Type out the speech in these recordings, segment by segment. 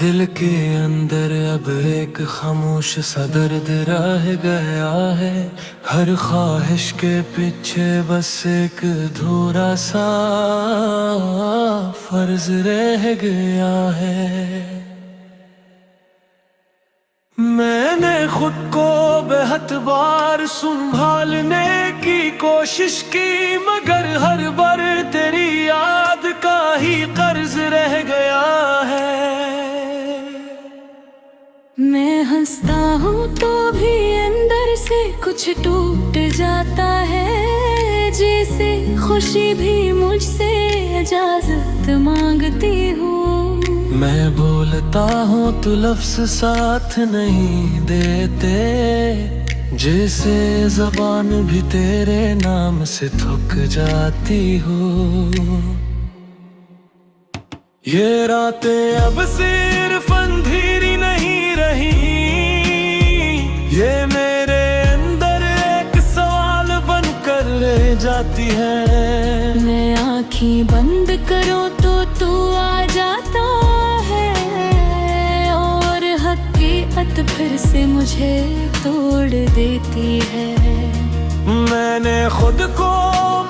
दिल के अंदर अब एक खामोश सा दर्द रह गया है। हर ख्वाहिश के पीछे बस एक अधूरा सा फर्ज रह गया है। मैंने खुद को बेहद बार संभालने की कोशिश की, मगर हर बार तेरी याद का ही कर्ज रह गया है। मैं हंसता हूँ तो भी अंदर से कुछ टूट जाता है, जैसे खुशी भी मुझसे इजाजत मांगती हूँ। मैं बोलता हूँ तो लफ्ज़ साथ नहीं देते, जैसे ज़बान भी तेरे नाम से थक जाती हो। ये रातें अब सिर्फ अंधेरी नहीं रही, ये मेरे अंदर एक सवाल बनकर रह जाती है। मैं आँखें बंद करूँ तो तू आ जाता है, और हकीकत फिर से मुझे तोड़ देती है। मैंने खुद को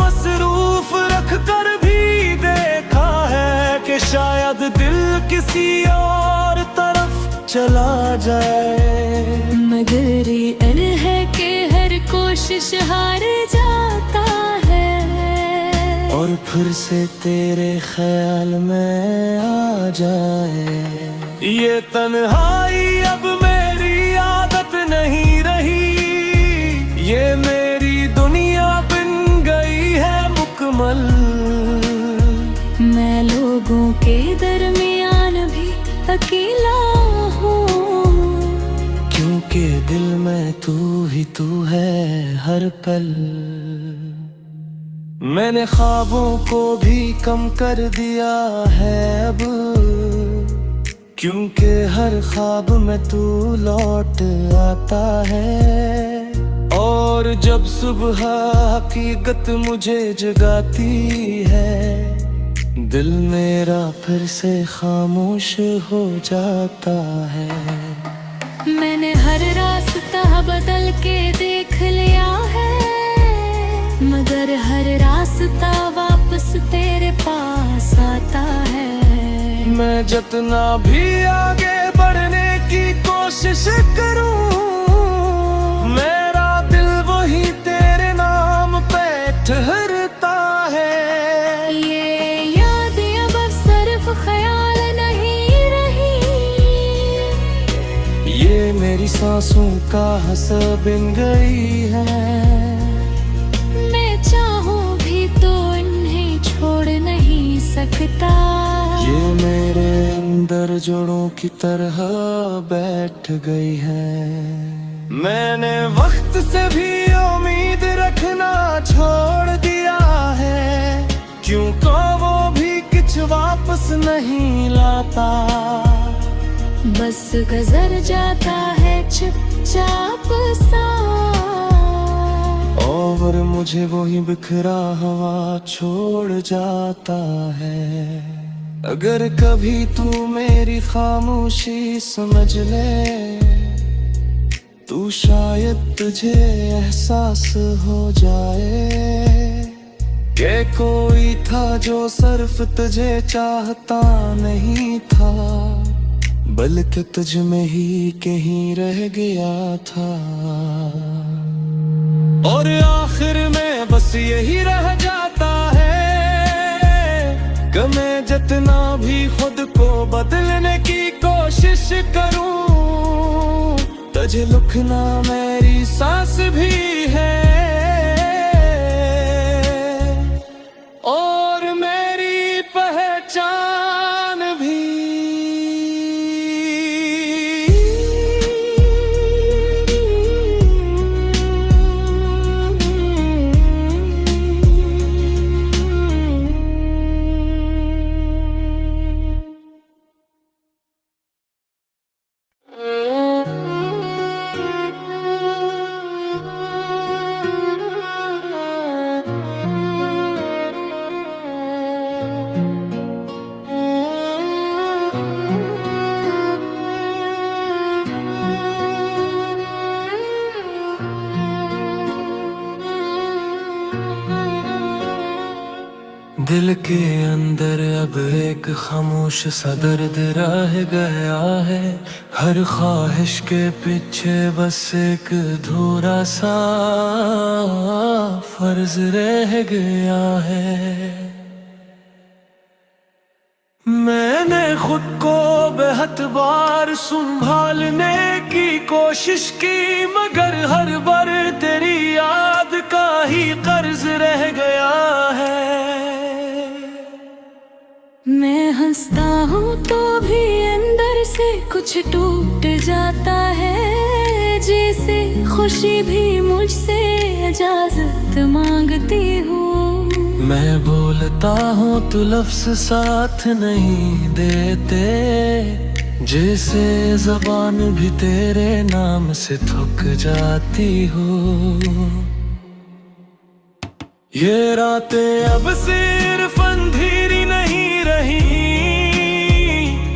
मसरूफ रख कर भी देखा है कि शायद दिल किसी और तरफ चला जाए, मगर ये डर है कि हर कोशिश हार जाता है, और फिर से तेरे ख्याल में आ जाए। ये तन्हाई अब मेरी आदत नहीं रही, ये मेरी दुनिया बन गई है मुकम्मल। मैं लोगों के दरमियान भी अकेला हूँ, क्योंकि दिल में तू ही तू है हर पल। मैंने ख्वाबों को भी कम कर दिया है अब, क्योंकि हर ख्वाब में तू लौट आता है। और जब सुबह हकीकत मुझे जगाती है, दिल मेरा फिर से खामोश हो जाता है। मैंने हर रास्ता बदल के देख लिया है, मगर हर रास्ता वापस तेरे पास आता है। मैं जितना भी आगे बढ़ने की कोशिश करूं, मेरा दिल वही तेरे नाम पे ठहरता है। ये यादें अब सिर्फ ख्याल नहीं रही, ये मेरी सांसों का हंस बन गई है। मैं चाहूँ भी तो इन्हें छोड़ नहीं सकता, ये मेरे अंदर जोड़ों की तरह बैठ गई है। मैंने वक्त से भी उम्मीद रखना छोड़ दिया है, क्योंकि वो भी कुछ वापस नहीं लाता। बस गुजर जाता है चुपचाप सा, और मुझे वही बिखरा हवा छोड़ जाता है। अगर कभी तू मेरी खामोशी समझ ले, तू शायद तुझे एहसास हो जाए कि कोई था जो सिर्फ तुझे चाहता नहीं था, बल्कि तुझ में ही कहीं रह गया था। और आखिर में बस यही रह जाता है कि मैं जितना भी खुद को बदलने की कोशिश करूं, तुझे लुकना मेरी सांस भी है, और मेरी पहचान भी। दिल के अंदर अब एक खामोश सा दर्द रह गया है। हर ख्वाहिश के पीछे बस एक अधूरा सा फर्ज रह गया है। मैंने खुद को बेहद बार संभालने की कोशिश की, मगर हर बार तेरी याद का ही कर्ज रह गया है। मैं हंसता हूँ तो भी अंदर से कुछ टूट जाता है, जैसे खुशी भी मुझसे इजाजत मांगती हूँ। मैं बोलता हूँ तो लफ्ज़ साथ नहीं देते, जैसे ज़बान भी तेरे नाम से थक जाती हो। ये रातें अब सिर्फ अंधेरी नहीं रही,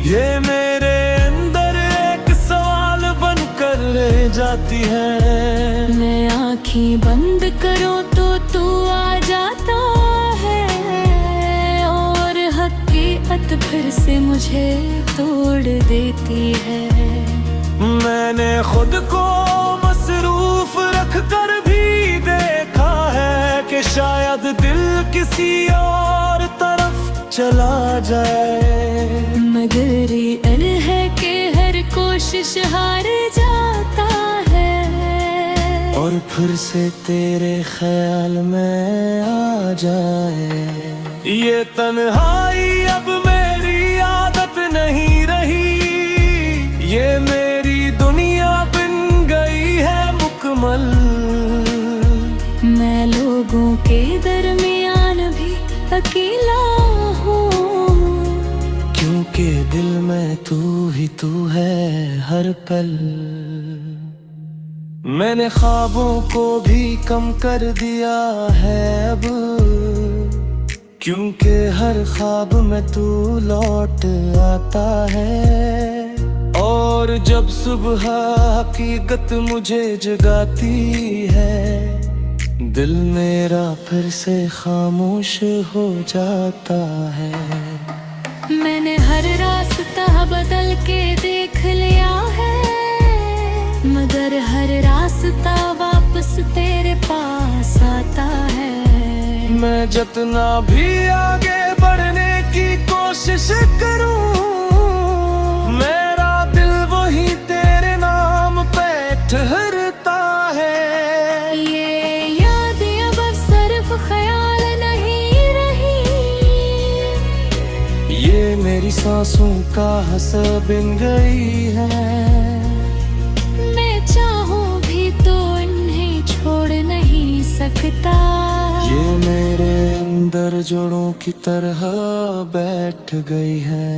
ये मेरे अंदर एक सवाल बनकर रह जाती है। मैं आँखें बंद करूँ तो तू आ जाता है, और हकीकत फिर से मुझे तोड़ देती है। मैंने खुद को मसरूफ रख कर भी देखा है कि शायद दिल किसी और तरफ चला जाए, मगर ये है कि हर कोशिश हार जाता है, और फिर से तेरे ख्याल में आ जाए। ये तन्हाई अब मेरी आदत नहीं रही, ये मेरी दुनिया बन गई है मुकम्मल। मैं लोगों के दरमियान भी अकेला हूँ, क्योंकि दिल में तू ही तू है हर पल। मैंने ख्वाबों को भी कम कर दिया है अब, क्योंकि हर ख्वाब में तू लौट आता है। और जब सुबह हकीकत मुझे जगाती है, दिल मेरा फिर से खामोश हो जाता है। मैंने हर रास्ता बदल के देख लिया है, मगर हर रास्ता वापस तेरे पास आता है। मैं जितना भी आगे बढ़ने की कोशिश करूं, मेरा दिल वही तेरे नाम पे ठहरता है। ये यादें अब सिर्फ ख्याल नहीं रही, ये मेरी सांसों का हंसा बन गई है। मैं चाहूँ भी तो इन्हें छोड़ नहीं सकता, ये मेरे अंदर जोड़ों की तरह बैठ गई है।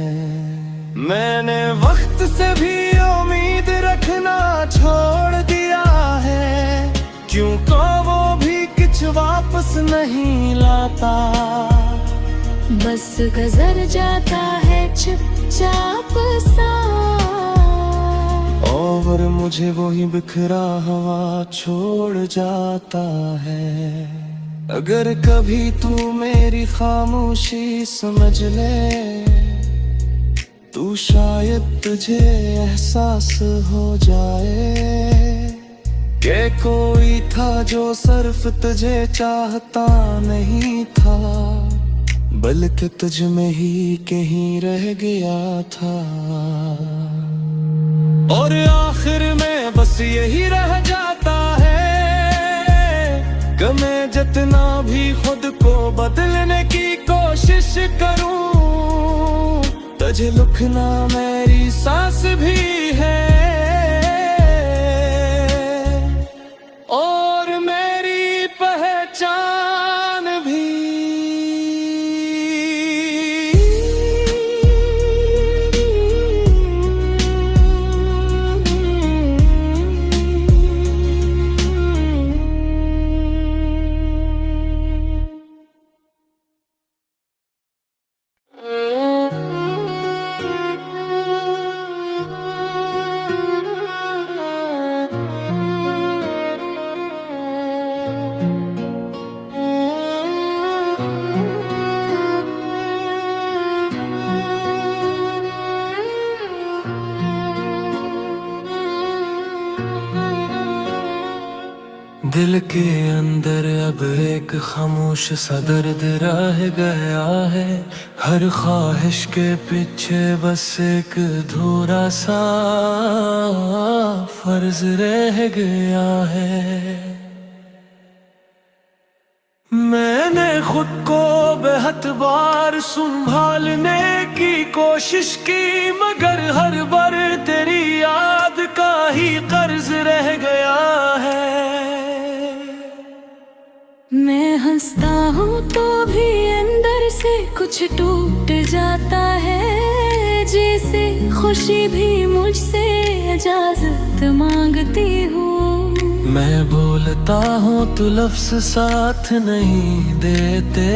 मैंने वक्त से भी उम्मीद रखना छोड़ दिया है, क्योंकि वो भी कुछ वापस नहीं लाता, बस गुजर जाता है चुपचाप सा, और मुझे वही बिखरा हुआ छोड़ जाता है। अगर कभी तू मेरी खामोशी समझ ले, तू शायद तुझे एहसास हो जाए कि कोई था जो सिर्फ तुझे चाहता नहीं था, बल्कि तुझ में ही कहीं रह गया था। और आखिर में बस यही रह जाता है कि मैं जितना भी खुद को बदलने की कोशिश करूं, तुझे लिखना मेरी सांस भी है, और मेरी पहचान भी। के अंदर अब एक खामोश सा दर्द रह गया है। हर ख्वाहिश के पीछे बस एक अधूरा सा फर्ज रह गया है। मैंने खुद को बेहद बार संभालने की कोशिश की, मगर हर बार तेरी याद का ही कर्ज रह गया है। मैं हंसता हूँ तो भी अंदर से कुछ टूट जाता है, जैसे खुशी भी मुझसे इजाजत मांगती हूँ। मैं बोलता हूँ तो लफ्ज़ साथ नहीं देते,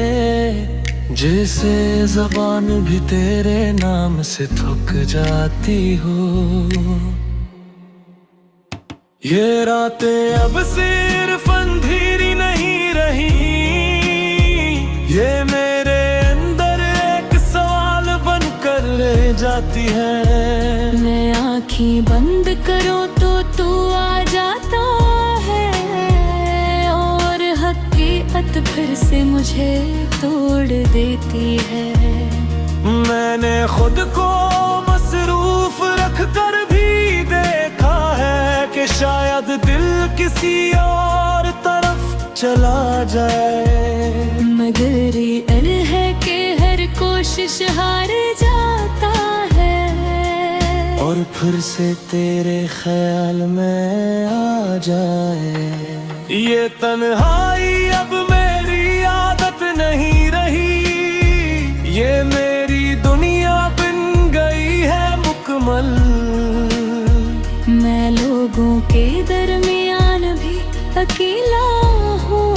जैसे ज़बान भी तेरे नाम से थक जाती हो। ये रातें अब सिर्फ अंधेरी नहीं रही, ये मेरे अंदर एक सवाल बनकर रह जाती है। मैं आँखें बंद करूँ तो तू आ जाता है, और हकीकत फिर से मुझे तोड़ देती है। मैंने खुद को मसरूफ रख कर भी देखा है कि शायद दिल किसी और तरफ चला जाए, मगर ये है कि हर कोशिश हार जाता है, और फिर से तेरे ख्याल में आ जाए। ये तन्हाई अब मेरी आदत नहीं रही, ये मेरी दुनिया बन गई है मुकम्मल। मैं लोगों के दरमियान भी अकेला हूँ,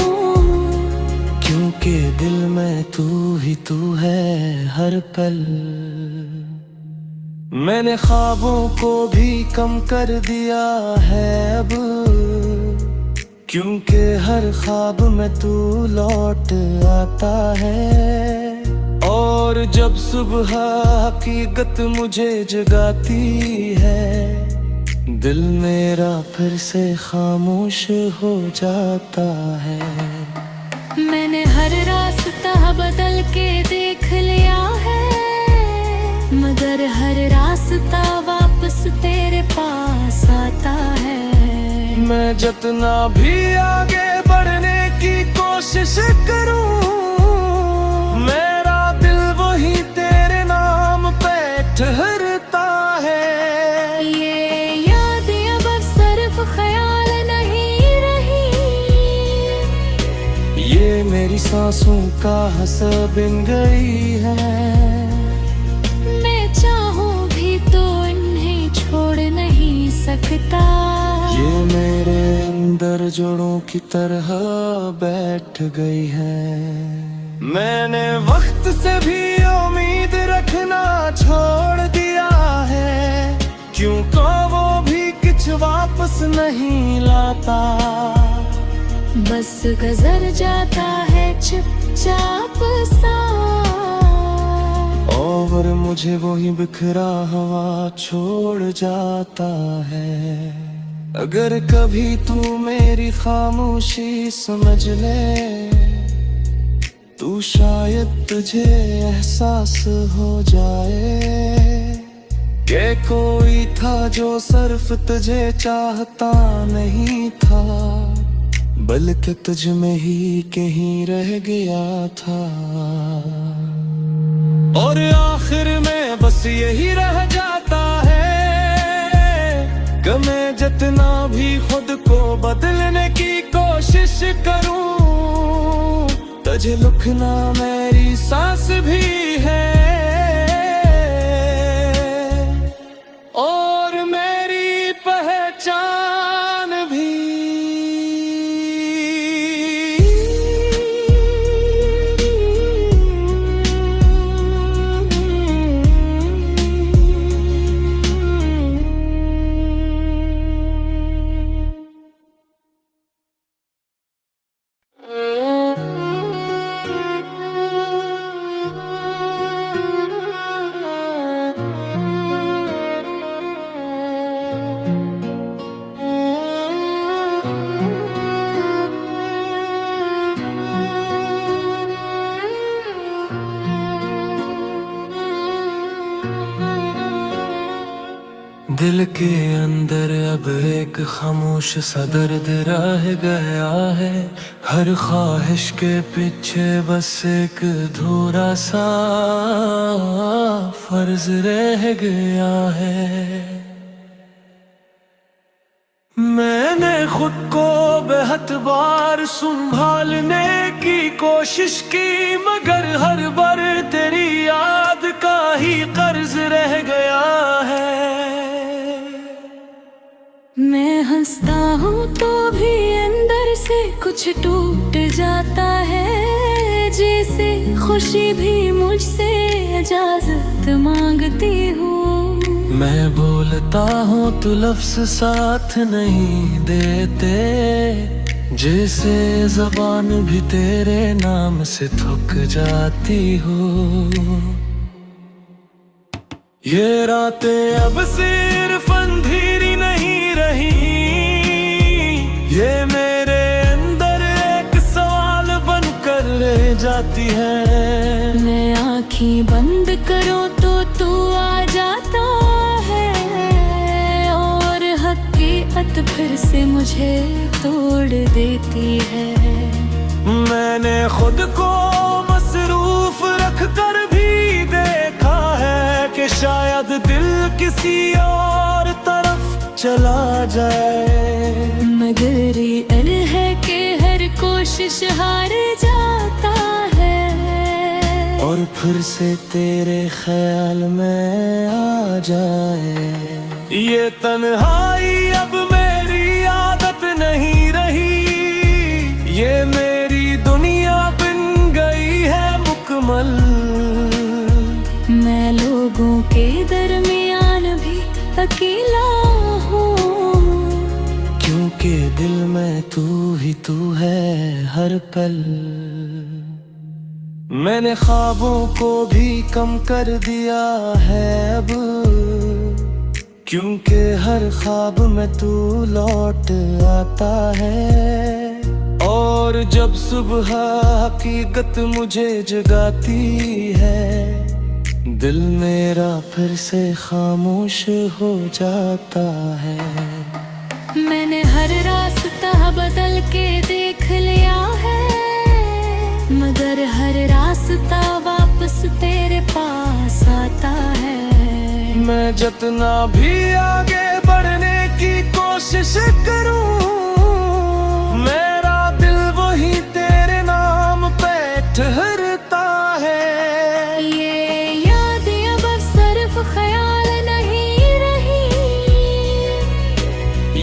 क्योंकि दिल में तू ही तू है हर पल। मैंने ख्वाबों को भी कम कर दिया है अब, क्योंकि हर ख्वाब में तू लौट आता है। और जब सुबह हकीकत मुझे जगाती है, दिल मेरा फिर से खामोश हो जाता है। मैंने हर रास्ता बदल के देख लिया है, मगर हर रास्ता वापस तेरे पास आता है। मैं जितना भी आगे बढ़ने की कोशिश करूं, मेरा दिल वही तेरे नाम पे ठहरता है। ये यादें अब सिर्फ ख्याल नहीं रही, ये मेरी सांसों का हंसा बन गई है। मैं चाहूँ भी तो इन्हें छोड़ नहीं सकता, ये मेरे अंदर जोड़ों की तरह बैठ गई है। मैंने वक्त से भी उम्मीद रखना छोड़ दिया है, क्योंकि वो भी कुछ वापस नहीं लाता। बस गुजर जाता है चुपचाप सा, और मुझे वही बिखरा हवा छोड़ जाता है। अगर कभी तू मेरी खामोशी समझ ले, तू शायद तुझे एहसास हो जाए कि कोई था जो सिर्फ तुझे चाहता नहीं था, बल्कि तुझ में ही कहीं रह गया था। और आखिर में बस यही रह जाता है कि मैं जितना भी खुद को बदलने की कोशिश करूं, तुझे लुकना मेरी सांस भी है, और मेरी पहचान भी। दिल के अंदर अब एक खामोश सा दर्द रह गया है। हर ख्वाहिश के पीछे बस एक अधूरा सा फर्ज रह गया है। मैंने खुद को बेहद बार संभालने की कोशिश की, मगर हर बार तेरी याद का ही कर्ज रह गया है। मैं हंसता हूँ तो भी अंदर से कुछ टूट जाता है, जैसे खुशी भी मुझसे इजाजत मांगती हूँ। मैं बोलता हूँ तो लफ्ज़ साथ नहीं देते, जैसे ज़बान भी तेरे नाम से थक जाती हो। ये रातें अब सिर्फ अंधेरी नहीं रही, ये मेरे अंदर एक सवाल बनकर रह जाती है। मैं आँखें बंद करूँ तो तू आ जाता है, और हकीकत फिर से मुझे तोड़ देती है। मैंने खुद को मसरूफ रख कर भी देखा है कि शायद दिल किसी और तरफ चला जाए, मगर ये है कि हर कोशिश हार जाता है, और फिर से तेरे ख्याल में आ जाए। ये तन्हाई अब मेरी आदत नहीं रही, ये मेरी दुनिया बन गई है मुकम्मल। मैं लोगों के दरमियान भी अकेला हूँ, क्योंकि दिल में तू ही तू है हर पल। मैंने ख्वाबों को भी कम कर दिया है अब, क्योंकि हर ख्वाब में तू लौट आता है। और जब सुबह हकीकत मुझे जगाती है, दिल मेरा फिर से खामोश हो जाता है। मैंने हर रास्ता बदल के देख लिया है, मगर हर रास्ता वापस तेरे पास आता है। मैं जितना भी आगे बढ़ने की कोशिश करूं, मेरा दिल वही तेरे नाम पे ठहरता है। ये यादें अब सिर्फ ख्याल नहीं रही,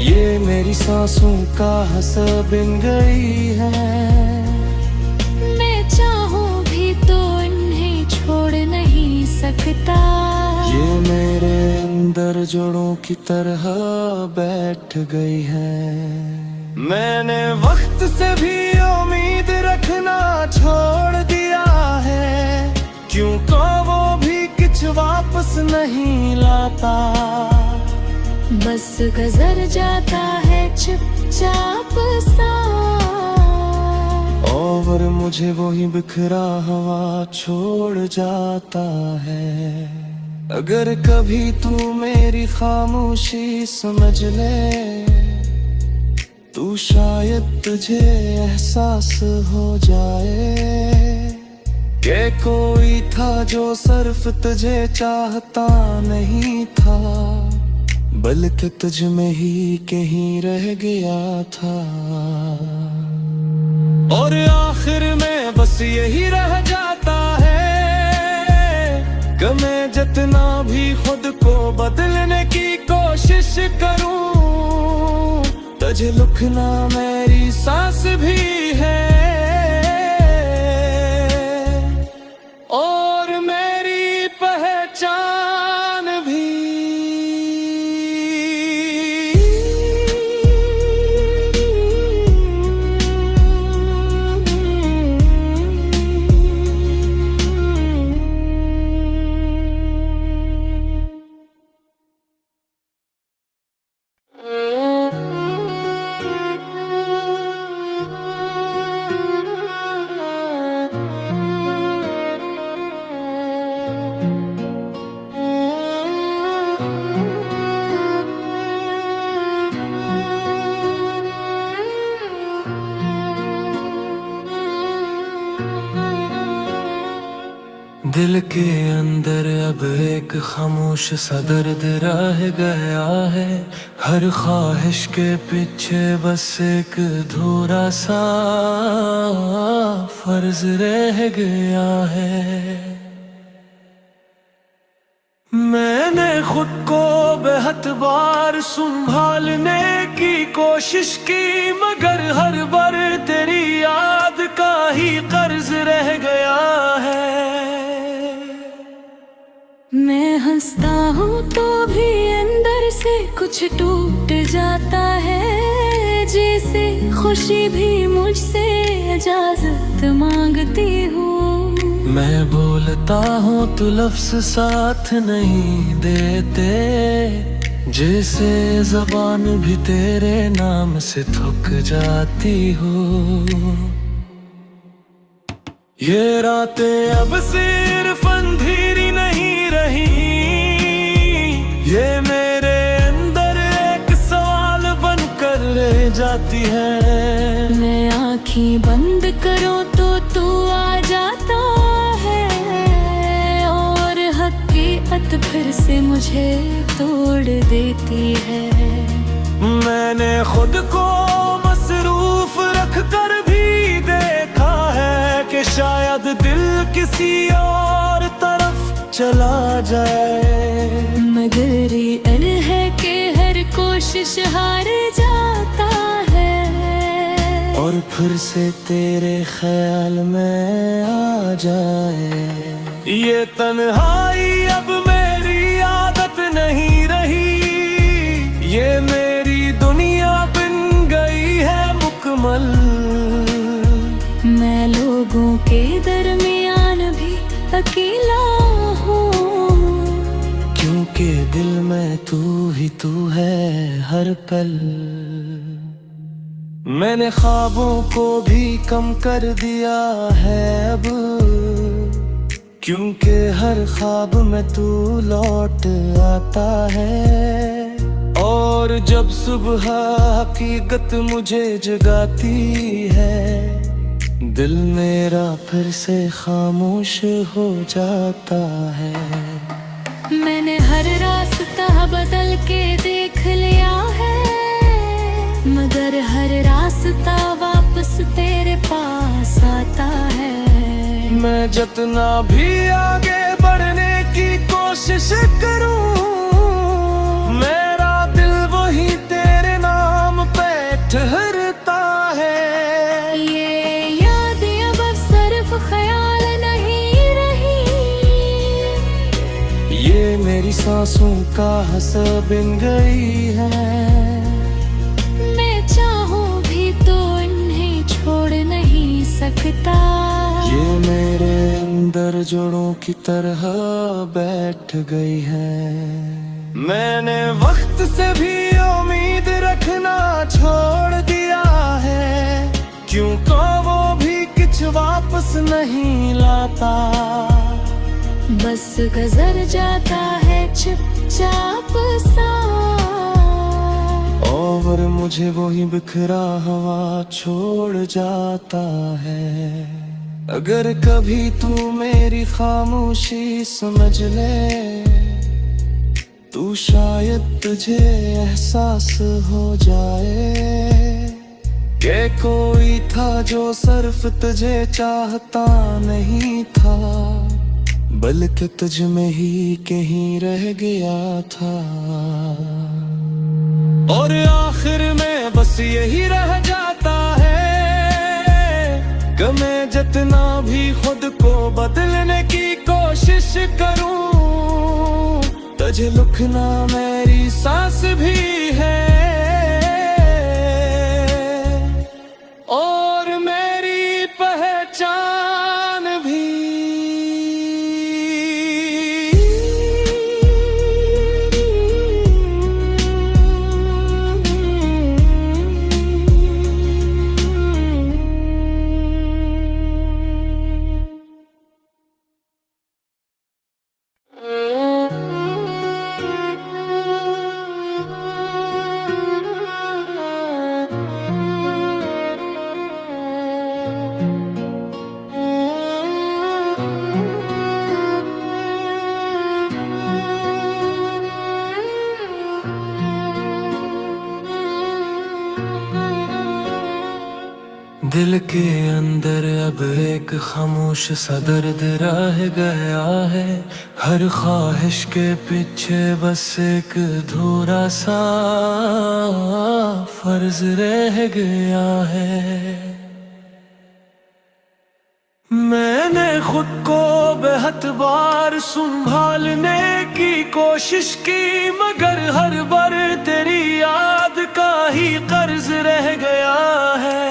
ये मेरी सांसों का हंसा बन गई है। मैं चाहूं भी तो इन्हें छोड़ नहीं सकता, ये मेरे अंदर जड़ों की तरह बैठ गई है। मैंने वक्त से भी उम्मीद रखना छोड़ दिया है, क्योंकि वो भी कुछ वापस नहीं लाता। बस गुजर जाता है चुपचाप सा, और मुझे वही बिखरा हवा छोड़ जाता है। अगर कभी तू मेरी खामोशी समझ ले, तू शायद तुझे एहसास हो जाए कि कोई था जो सिर्फ तुझे चाहता नहीं था, बल्कि तुझ में ही कहीं रह गया था। और आखिर में बस यही रह जाता है कि मैं जितना भी खुद को बदलने की कोशिश करूं, तुझे लुकना मेरी सांस भी है, और मेरी पहचान भी। दिल के अंदर अब एक खामोश सा दर्द रह गया है। हर ख्वाहिश के पीछे बस एक अधूरा सा फर्ज रह गया है। मैंने खुद को बेहद बार संभालने की कोशिश की, मगर हर बार तेरी याद का ही कर्ज रह गया है। मैं हंसता हूँ तो भी अंदर से कुछ टूट जाता है, जैसे खुशी भी मुझसे इजाजत मांगती हूँ। मैं बोलता हूँ तो लफ्ज़ साथ नहीं देते, जैसे ज़बान भी तेरे नाम से थक जाती हो। ये रातें अब सिर्फ अंधेरी नहीं रही, ये मेरे अंदर एक सवाल बनकर रह जाती है। मैं आँखें बंद करूँ तो तू आ जाता है, और हकीकत फिर से मुझे तोड़ देती है। मैंने खुद को मसरूफ रख कर भी देखा है कि शायद दिल किसी और तरफ चला जाए, मगर ये अल है कि हर कोशिश हार जाता है, और फिर से तेरे ख्याल में आ जाए। ये तन्हाई अब मेरी आदत नहीं रही, ये मेरी दुनिया बन गई है मुकम्मल। मैं लोगों के दरमियान भी अकेला हूँ, क्योंकि दिल में तू ही तू है हर पल। मैंने ख्वाबों को भी कम कर दिया है अब, क्योंकि हर ख्वाब में तू लौट आता है। और जब सुबह हकीकत मुझे जगाती है, दिल मेरा फिर से खामोश हो जाता है। मैंने हर रास्ता बदल के देख लिया है, मगर हर रास्ता वापस तेरे पास आता है। मैं जितना भी आगे बढ़ने की कोशिश करूं, मेरा दिल वही तेरे नाम पे ठहरता है। ये यादें अब सिर्फ ख्याल नहीं रही, ये मेरी सांसों का हंसा बन गई है। मैं चाहूँ भी तो इन्हें छोड़ नहीं सकता, ये मेरे अंदर जड़ों की तरह बैठ गई है। मैंने वक्त से भी उम्मीद रखना छोड़ दिया है, क्योंकि वो भी कुछ वापस नहीं लाता। बस गुजर जाता है चुपचाप सा, और मुझे वही बिखरा हवा छोड़ जाता है। अगर कभी तू मेरी खामोशी समझ ले, तू शायद तुझे एहसास हो जाए कि कोई था जो सिर्फ तुझे चाहता नहीं था, बल्कि तुझ में ही कहीं रह गया था। और आखिर में बस यही रह जाता है कि मैं जितना भी खुद को बदलने की कोशिश करूं, तुझे लुकना मेरी सांस भी है, और मेरी पहचान भी। के अंदर अब एक खामोश सा दर्द रह गया है। हर ख्वाहिश के पीछे बस एक अधूरा सा फर्ज रह गया है। मैंने खुद को बेहद बार संभालने की कोशिश की, मगर हर बार तेरी याद का ही कर्ज रह गया है।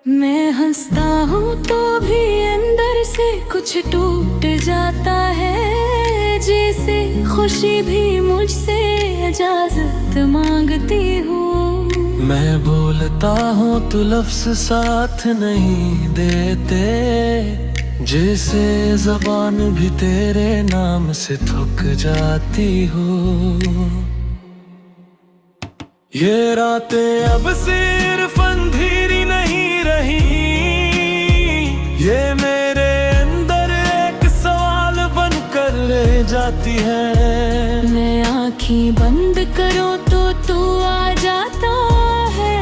मैं हंसता हूँ तो भी अंदर से कुछ टूट जाता है, जैसे खुशी भी मुझसे इजाजत मांगती हूँ। मैं बोलता हूँ तो लफ्ज साथ नहीं देते, जैसे ज़बान भी तेरे नाम से थक जाती हूँ। ये रातें अब सिर्फ अंधेरी नहीं रही, ये मेरे अंदर एक सवाल बनकर ले जाती है। मैं आँखें बंद करूँ तो तू आ जाता है,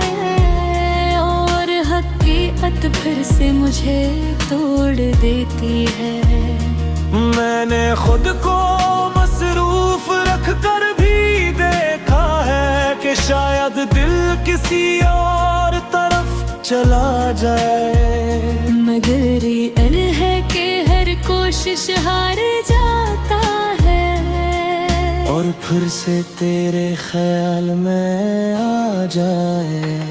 और हकीकत फिर से मुझे तोड़ देती है। मैंने खुद को मसरूफ रख कर भी देखा है कि शायद दिल किसी और तरफ चला जाए, मगर ये अल है कि हर कोशिश हार जाता है, और फिर से तेरे ख्याल में आ जाए।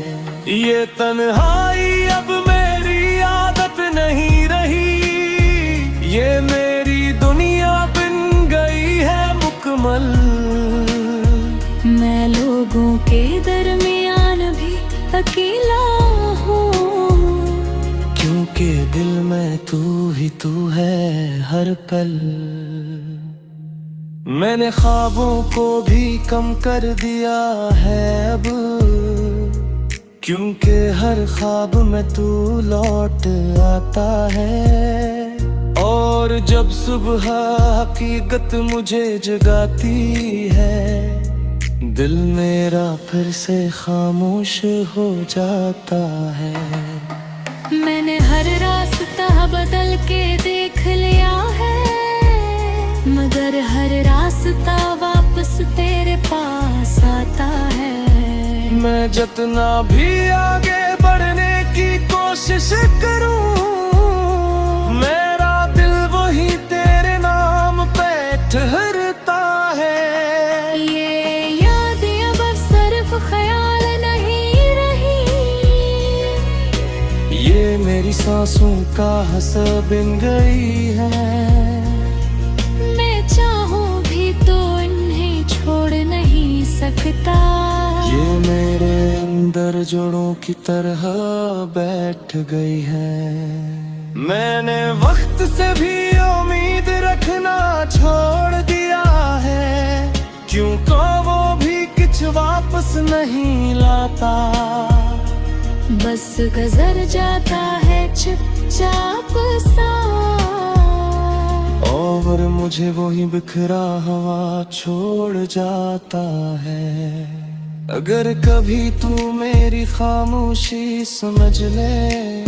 ये तन्हाई अब मेरी आदत नहीं रही, ये मेरी दुनिया बन गई है मुकम्मल। मैं लोगों के दरमियान भी अकेला हूँ, क्योंकि दिल में तू ही तू है हर पल। मैंने ख्वाबों को भी कम कर दिया है अब, क्योंकि हर ख्वाब में तू लौट आता है। और जब सुबह हकीकत मुझे जगाती है, दिल मेरा फिर से खामोश हो जाता है। मैंने हर रास्ता बदल के देख लिया है, मगर हर रास्ता वापस तेरे पास आता है। मैं जितना भी आगे बढ़ने की कोशिश करूं, मेरा दिल वही तेरे नाम पे ठहरता है। ये यादें अब सिर्फ ख्याल नहीं रही, ये मेरी सांसों का हंस बन गई है। मैं चाहूँ भी तो इन्हें छोड़ नहीं सकता, ये मेरे अंदर जोड़ों की तरह बैठ गई है। मैंने वक्त से भी उम्मीद रखना छोड़ दिया है, क्योंकि वो भी कुछ वापस नहीं लाता। बस गुजर जाता है चुपचाप सा, और मुझे वही बिखरा हवा छोड़ जाता है। अगर कभी तू मेरी खामोशी समझ ले,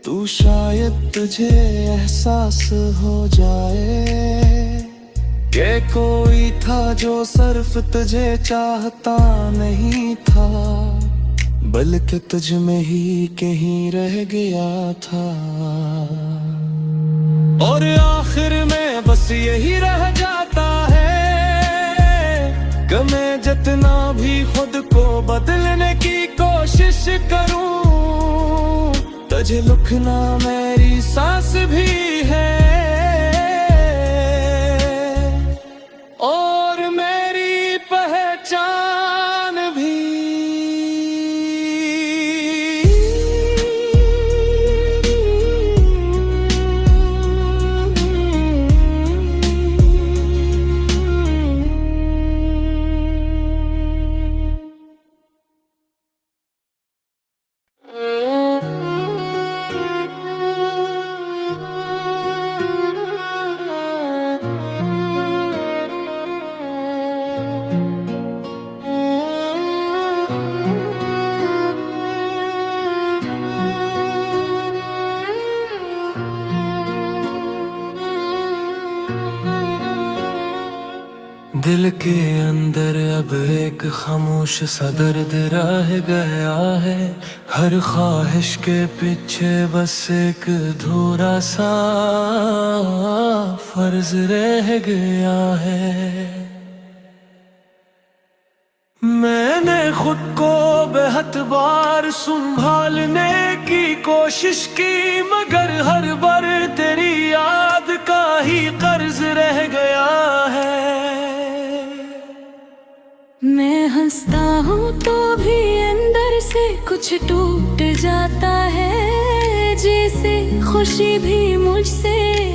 तू शायद तुझे एहसास हो जाए कि कोई था जो सिर्फ तुझे चाहता नहीं था, बल्कि तुझ में ही कहीं रह गया था। और आखिर में बस यही रह जाता है कि मैं जितना भी खुद को बदलने की कोशिश करूं, तुझे लिखना मेरी सांस भी है, और मेरी पहचान भी। दिल के अंदर अब एक खामोश सा दर्द रह गया है। हर ख्वाहिश के पीछे बस एक अधूरा सा फर्ज रह गया है। मैंने खुद को बेहद बार संभालने की कोशिश की, मगर हर बार तेरी याद का ही कर्ज रह गया है। मैं हंसता हूँ तो भी अंदर से कुछ टूट जाता है, जैसे खुशी भी मुझसे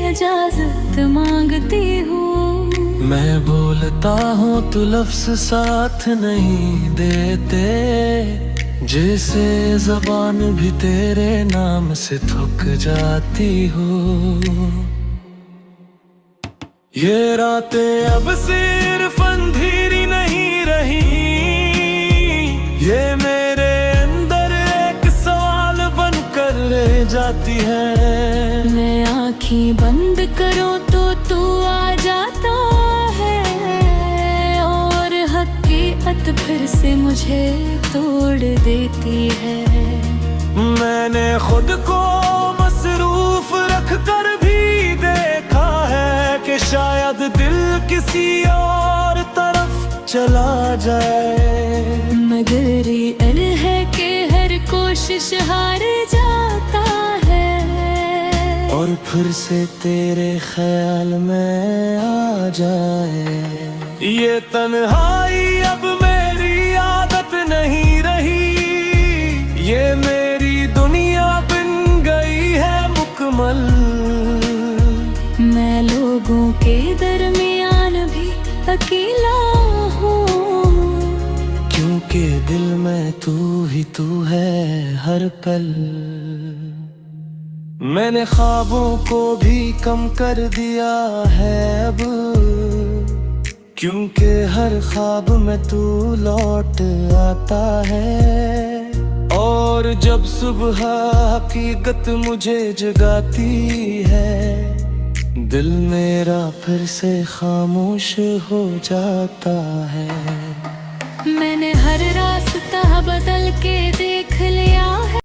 इजाजत मांगती हूँ। मैं बोलता हूँ तो लफ्ज़ साथ नहीं देते, जैसे ज़बान भी तेरे नाम से थक जाती हो। ये रातें अब सिर्फ अंधेरी नहीं रही, ये मेरे अंदर एक सवाल बनकर रह जाती है। मैं आँखें बंद करूँ तो तू आ जाता है, और हकीकत फिर से मुझे तोड़ देती है। मैंने खुद को मसरूफ रख कर भी देखा है कि शायद दिल किसी और तरफ चला जाए, मगर ये अल है कि हर कोशिश हार जाता है, और फिर से तेरे ख्याल में आ जाए। ये तन्हाई अब मेरी आदत नहीं रही, ये मेरी दुनिया बन गई है मुकम्मल। मैं लोगों के दरमियान भी अकेला हूँ, क्योंकि दिल में तू ही तू है हर पल। मैंने ख्वाबों को भी कम कर दिया है अब, क्योंकि हर ख्वाब में तू लौट आता है। और जब सुबह हकीकत मुझे जगाती है, दिल मेरा फिर से खामोश हो जाता है। मैंने हर रास्ता बदल के देख लिया है।